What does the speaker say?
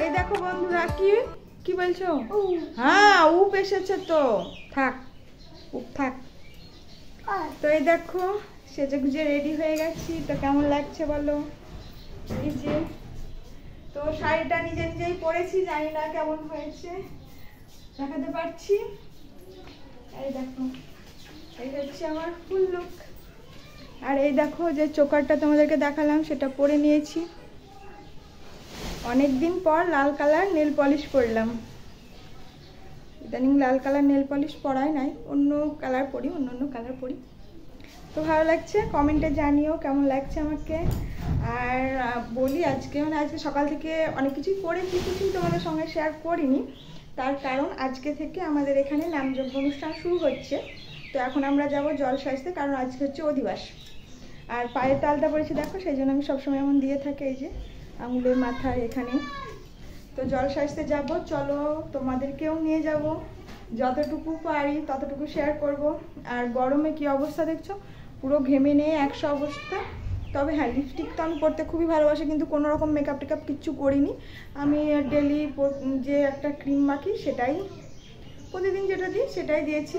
এই দেখো বন্ধুরা, কি কি বলছো? হ্যাঁ, উপ এসেছে তো, থাক উপ থাক। তো এই দেখো সেজে গুজে রেডি হয়ে গেছি। তো কেমন লাগছে বলো? এই যে তো শাড়িটা নিজে নিজেই পরেছি, জানি না কেমন হয়েছে, দেখাতে পারছি। এই দেখো, এই হচ্ছে আমার ফুল লুক। আর এই দেখো যে চোকারটা তোমাদেরকে দেখালাম, সেটা পরে নিয়েছি। অনেকদিন পর লাল কালার নেল পলিশ পরলাম। ইদানিং লাল কালার নেল পলিশ পরাই নাই, অন্য কালার পরি, অন্য কালার পরি। তো ভালো লাগছে, কমেন্টে জানিও কেমন লাগছে আমাকে। আর বলি আজকে আজকে সকাল থেকে অনেক কিছুই করেছি, কিছুই তোমাদের সঙ্গে শেয়ার করিনি। তার কারণ আজকে থেকে আমাদের এখানে নামযজ্ঞ অনুষ্ঠান শুরু হচ্ছে। তো এখন আমরা যাব জল সাজতে, কারণ আজকে হচ্ছে অধিবাস। আর পায়ের তালটা পড়েছি দেখো, সেই জন্য আমি সবসময় এমন দিয়ে থাকি, এই যে আঙুলের মাথায় এখানে। তো জল সাজতে যাব, চলো তোমাদেরকেও নিয়ে যাব, যতটুকু পারি ততটুকু শেয়ার করব। আর গরমে কি অবস্থা দেখছো, পুরো ঘেমে নিয়ে 100 অবস্থা। তবে হ্যাঁ, লিপস্টিক তো আমি পরতে খুবই ভালোবাসি, কিন্তু কোনো রকম মেকআপ টেকআপ কিচ্ছু করিনি। আমি ডেলি যে একটা ক্রিম মাখি, সেটাই প্রতিদিন যেটা দিই সেটাই দিয়েছি।